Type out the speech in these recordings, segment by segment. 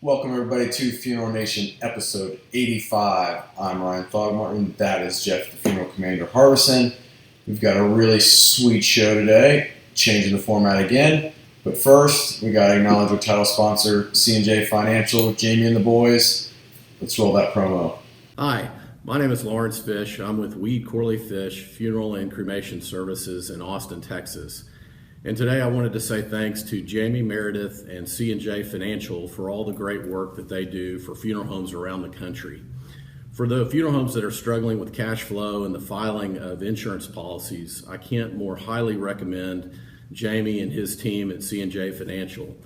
Welcome everybody to Funeral Nation episode 85. I'm Ryan Thogmartin. That is Jeff, the Funeral Commander Harbison. We've got a really sweet show today, changing the format again. But first, we got to acknowledge our title sponsor, C&J Financial, Jamie and the boys. Let's roll that promo. Hi, my name is Lawrence Fish. I'm with Weed Corley Fish Funeral and Cremation Services in Austin, Texas. And today I wanted to say thanks to Jamie Meredith and C&J Financial for all the great work that they do for funeral homes around the country. For the funeral homes that are struggling with cash flow and the filing of insurance policies, I can't more highly recommend Jamie and his team at C&J Financial.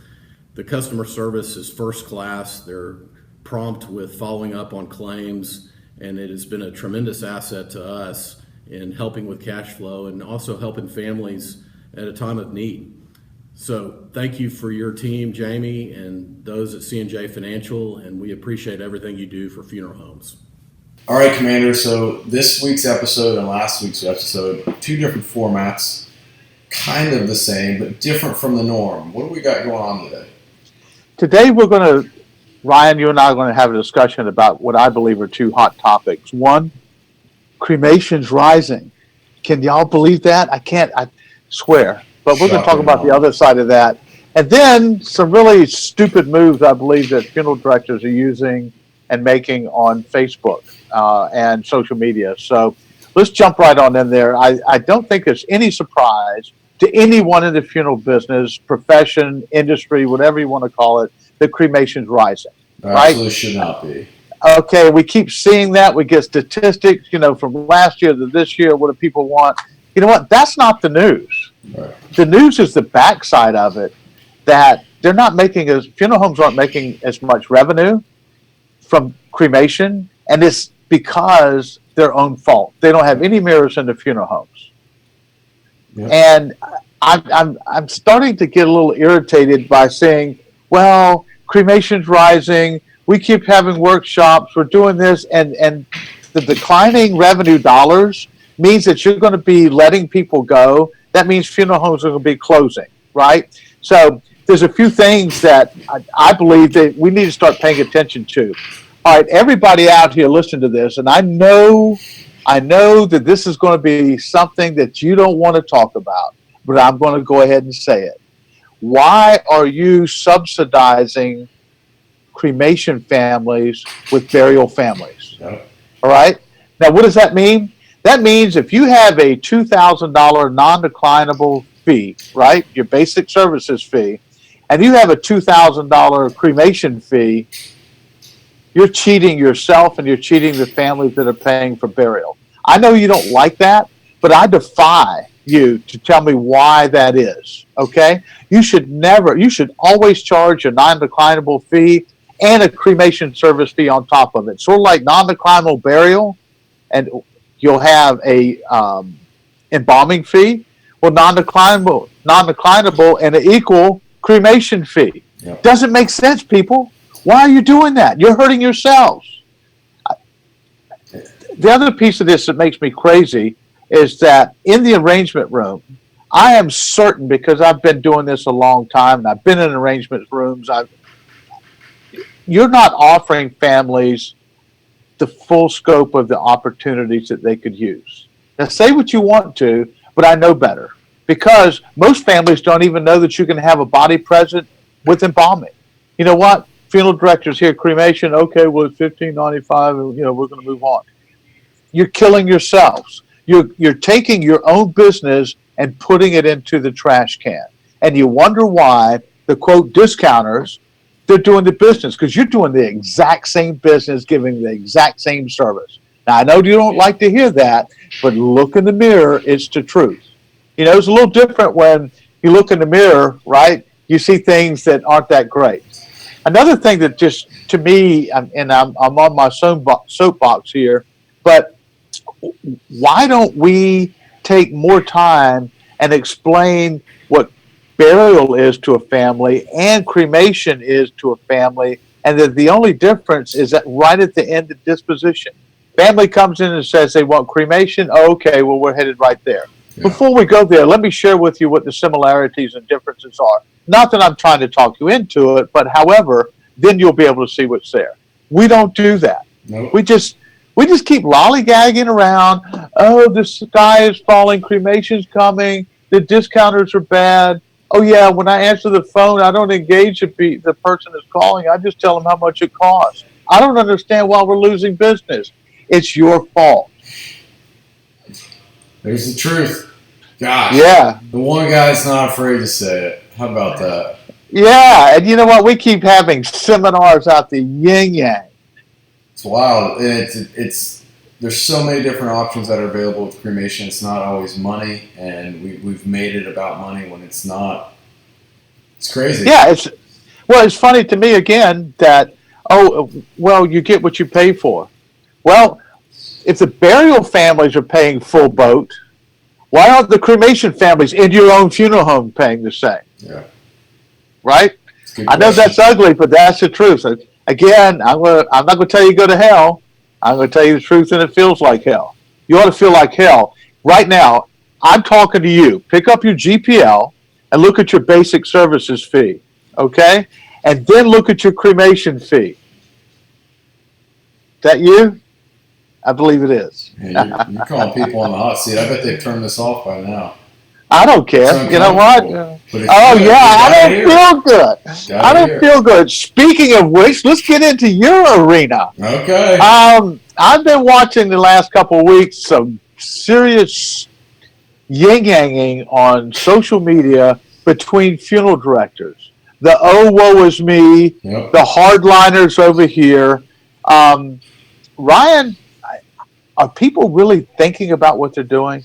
The customer service is first class. They're prompt with following up on claims, and it has been a tremendous asset to us in helping with cash flow and also helping families at a time of need. So thank you for your team, Jamie, and those at C&J Financial, and we appreciate everything you do for funeral homes. All right, Commander, so this week's episode and last week's episode, two different formats, kind of the same, but different from the norm. What do we got going on today? Today we're going to, Ryan, you and I are going to have a discussion about what I believe are two hot topics. One, Cremations Rising. Can y'all believe that? I swear. But we're going to talk about the other side of that. And then some really stupid moves I believe that funeral directors are using and making on Facebook and social media. So let's jump right on in there. I don't think there's any surprise to anyone in the funeral business, profession, industry, whatever you want to call it, that cremation's rising. Right? Absolutely should not be. Okay, we keep seeing that. We get statistics, from last year to this year. What do people want? You know what? That's not the news. Right. The news is the backside of it, that they're not making funeral homes aren't making as much revenue from cremation, and it's because their own fault. They don't have any mirrors in the funeral homes. Yep. And I'm starting to get a little irritated by saying, well, cremation's rising, we keep having workshops, we're doing this, and the declining revenue dollars means that you're going to be letting people go. That means funeral homes are going to be closing, right? So there's a few things that I believe that we need to start paying attention to. All right, everybody out here listen to this, and I know that this is going to be something that you don't want to talk about, but I'm going to go ahead and say it. Why are you subsidizing cremation families with burial families? Yep. All right? Now, what does that mean? That means if you have a $2,000 non-declinable fee, right, your basic services fee, and you have a $2,000 cremation fee, you're cheating yourself and you're cheating the families that are paying for burial. I know you don't like that, but I defy you to tell me why that is, okay? You should always charge a non-declinable fee and a cremation service fee on top of it. Sort of like non-declinable burial, and you'll have a embalming fee. Well, non-declinable and an equal cremation fee. Yep. Doesn't make sense, people. Why are you doing that? You're hurting yourselves. The other piece of this that makes me crazy is that in the arrangement room, I am certain, because I've been doing this a long time and I've been in arrangement rooms, you're not offering families the full scope of the opportunities that they could use. Now, say what you want to, but I know better, because most families don't even know that you can have a body present with embalming. You know what? Funeral directors here, cremation, okay, well, it's $15.95, and we're going to move on. You're killing yourselves. You're taking your own business and putting it into the trash can. And you wonder why the, quote, discounters, they're doing the business, because you're doing the exact same business, giving the exact same service. Now, I know you don't like to hear that, but look in the mirror, it's the truth. It's a little different when you look in the mirror, right? You see things that aren't that great. Another thing that just, to me, I'm on my soapbox here, but why don't we take more time and explain what burial is to a family and cremation is to a family, and that the only difference is that right at the end of disposition, family comes in and says they want cremation. Oh, okay, well, we're headed right there. Yeah. Before we go there, let me share with you what the similarities and differences are. Not that I'm trying to talk you into it, but however, then you'll be able to see what's there. We don't do that. Nope. We just keep lollygagging around. Oh, the sky is falling. Cremation's coming. The discounters are bad. Oh yeah, when I answer the phone, I don't engage the person is calling. I just tell them how much it costs. I don't understand why we're losing business. It's your fault. There's the truth. Gosh. Yeah. The one guy's not afraid to say it. How about that? Yeah, and you know what? We keep having seminars out the yin yang. It's wild. It's there's so many different options that are available with cremation. It's not always money, and we've made it about money when it's not. It's crazy. Yeah, it's funny to me again that you get what you pay for. Well, if the burial families are paying full boat, why aren't the cremation families in your own funeral home paying the same? Yeah. Right? I know that's ugly, but that's the truth. So, again, I'm not going to tell you go to hell. I'm going to tell you the truth, and it feels like hell. You ought to feel like hell. Right now, I'm talking to you. Pick up your GPL and look at your basic services fee, okay? And then look at your cremation fee. Is that you? I believe it is. Yeah, you're calling people on the hot seat. I bet they've turned this off by now. I don't care. You know what? I don't feel good. I don't feel good. Speaking of which, let's get into your arena. Okay. I've been watching the last couple of weeks some serious yin-yanging on social media between funeral directors. The woe is me, the hardliners over here. Ryan, are people really thinking about what they're doing?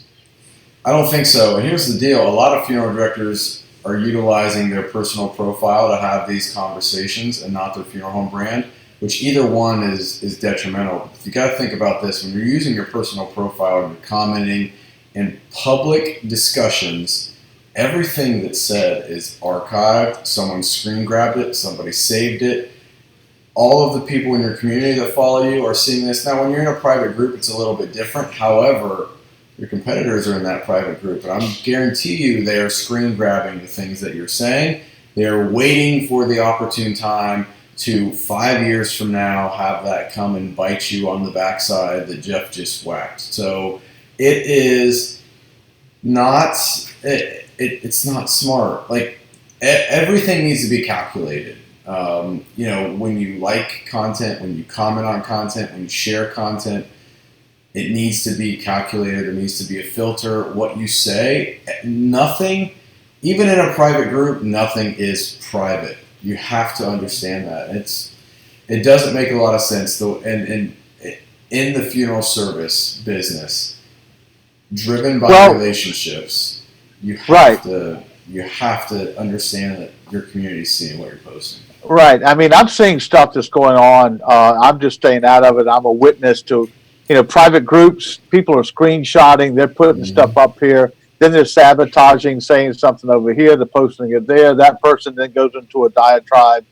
I don't think so. And here's the deal. A lot of funeral directors are utilizing their personal profile to have these conversations and not their funeral home brand, which either one is detrimental. You got to think about this. When you're using your personal profile and you're commenting in public discussions, everything that's said is archived. Someone screen grabbed it. Somebody saved it. All of the people in your community that follow you are seeing this. Now, when you're in a private group, it's a little bit different. However, your competitors are in that private group, and I guarantee you they are screen grabbing the things that you're saying. They are waiting for the opportune time to 5 years from now have that come and bite you on the backside that Jeff just whacked. So it is not. It's not smart. Like everything needs to be calculated. When you like content, when you comment on content, when you share content. It needs to be calculated. There needs to be a filter. What you say, nothing, even in a private group, nothing is private. You have to understand that. It doesn't make a lot of sense though. And in the funeral service business, driven by relationships, you have to understand that your community's seeing what you're posting. Right. I mean, I'm seeing stuff that's going on. I'm just staying out of it. I'm a witness to. Private groups, people are screenshotting, they're putting stuff up here, then they're sabotaging, saying something over here, they're posting it there, that person then goes into a diatribe.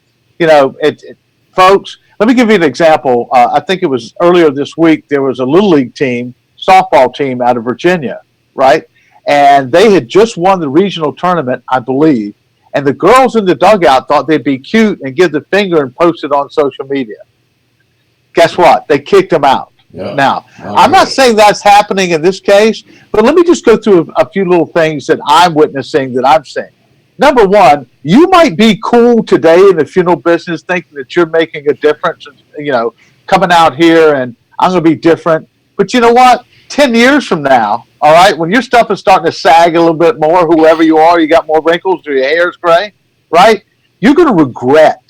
Folks, let me give you an example. I think it was earlier this week, there was a Little League team, softball team out of Virginia, right? And they had just won the regional tournament, I believe, and the girls in the dugout thought they'd be cute and give the finger and post it on social media. Guess what? They kicked them out. Yeah. Now, I'm not saying that's happening in this case, but let me just go through a few little things that I'm witnessing that I'm seeing. Number one, you might be cool today in the funeral business thinking that you're making a difference, coming out here and I'm going to be different. But you know what? 10 years from now, all right, when your stuff is starting to sag a little bit more, whoever you are, you got more wrinkles or your hair's gray, right? You're going to regret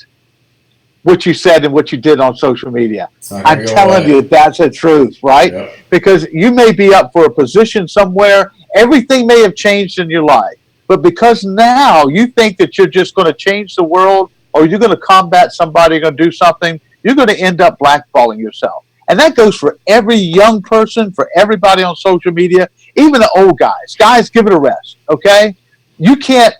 what you said and what you did on social media. I'm telling you, that's the truth, right? Yep. Because you may be up for a position somewhere. Everything may have changed in your life. But because now you think that you're just going to change the world or you're going to combat somebody, you're going to do something, you're going to end up blackballing yourself. And that goes for every young person, for everybody on social media, even the old guys. Guys, give it a rest, okay? You can't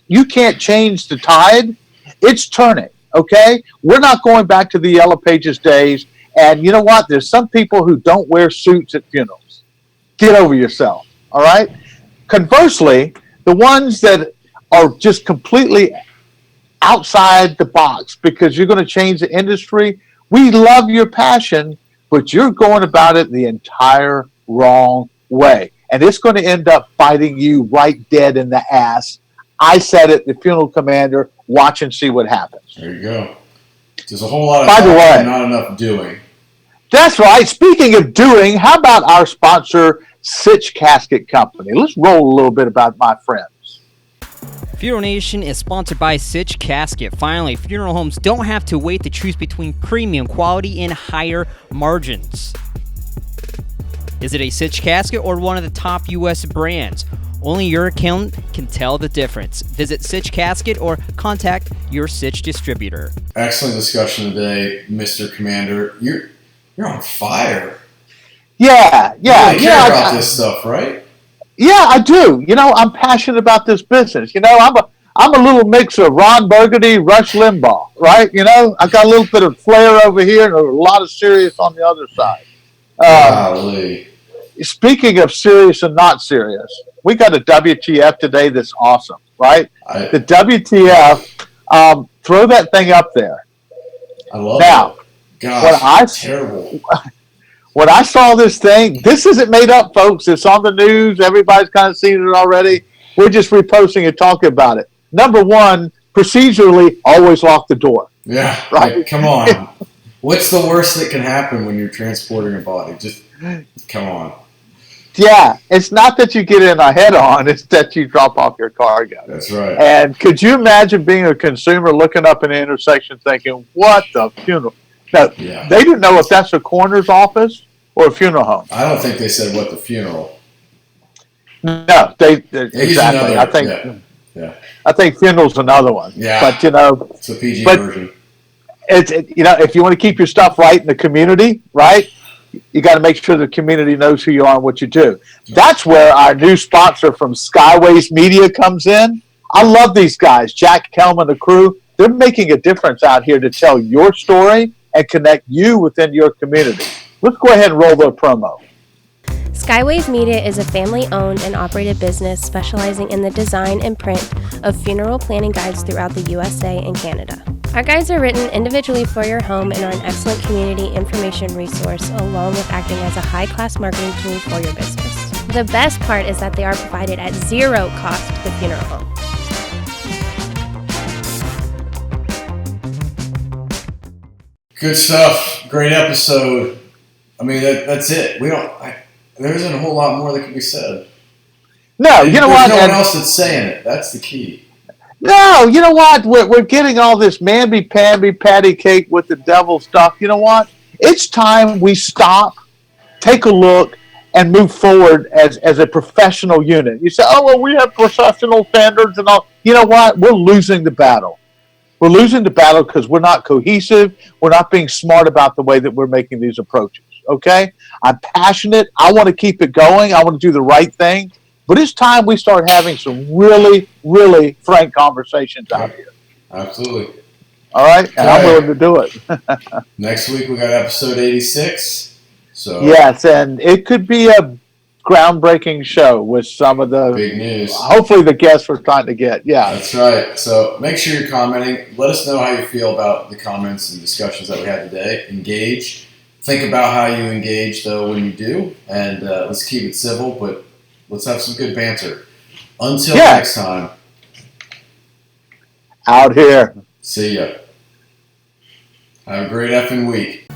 change the tide. It's turning. Okay, we're not going back to the Yellow Pages days. And you know what? There's some people who don't wear suits at funerals. Get over yourself. All right. Conversely, the ones that are just completely outside the box because you're going to change the industry. We love your passion, but you're going about it the entire wrong way. And it's going to end up biting you right dead in the ass. I said it, the funeral commander. Watch and see what happens. There you go. There's a whole lot of By the talking way, and not enough doing. That's right. Speaking of doing, how about our sponsor, Sitch Casket Company? Let's roll a little bit about my friends. Funeral Nation is sponsored by Sitch Casket. Finally, funeral homes don't have to wait to choose between premium quality and higher margins. Is it a Sitch Casket or one of the top U.S. brands? Only your accountant can tell the difference. Visit Sitch Casket or contact your Sitch distributor. Excellent discussion today, Mr. Commander. You're on fire. Yeah. You really care about this stuff, right? Yeah, I do. I'm passionate about this business. I'm a little mix of Ron Burgundy, Rush Limbaugh, right? I got a little bit of flair over here and a lot of serious on the other side. Golly. Speaking of serious and not serious, we got a WTF today that's awesome, right? The WTF, throw that thing up there. I love it. Gosh, terrible. When I saw this thing, this isn't made up, folks. It's on the news. Everybody's kind of seen it already. We're just reposting and talking about it. Number one, procedurally, always lock the door. Yeah, right. Like, come on. What's the worst that can happen when you're transporting a body? Just come on. Yeah, it's not that you get in a head-on; it's that you drop off your cargo. That's right. And could you imagine being a consumer looking up an intersection, thinking, "What the funeral?" Now, They didn't know if that's a coroner's office or a funeral home. I don't think they said what the funeral. No, they exactly. Another, I think funeral's another one. Yeah, but it's a PG version. If you want to keep your stuff right in the community, right, you got to make sure the community knows who you are and what you do. That's where our new sponsor from Skyways Media comes in. I love these guys, Jack Kelman, the crew. They're making a difference out here to tell your story and connect you within your community. Let's go ahead and roll the promo. Skyways Media is a family-owned and operated business specializing in the design and print of funeral planning guides throughout the USA and Canada. Our guides are written individually for your home and are an excellent community information resource, along with acting as a high-class marketing tool for your business. The best part is that they are provided at zero cost to the funeral home. Good stuff. Great episode. I mean, that's it. There isn't a whole lot more that can be said. No, you know what? There's no one else that's saying it. That's the key. No, you know what? We're getting all this mamby-pamby patty cake with the devil stuff. You know what? It's time we stop, take a look, and move forward as a professional unit. You say, oh, well, we have professional standards and all. You know what? We're losing the battle. We're losing the battle because we're not cohesive. We're not being smart about the way that we're making these approaches. Okay? I'm passionate. I want to keep it going. I want to do the right thing. But it's time we start having some really, really frank conversations out here. Absolutely. All right? And I'm willing to do it. Next week we got episode 86. So yes, and it could be a groundbreaking show with some of the big news. Hopefully the guests we're trying to get. Yeah. That's right. So make sure you're commenting. Let us know how you feel about the comments and discussions that we had today. Engage. Think about how you engage, though, when you do. And let's keep it civil, but let's have some good banter. Until next time. Out here. See ya. Have a great effing week.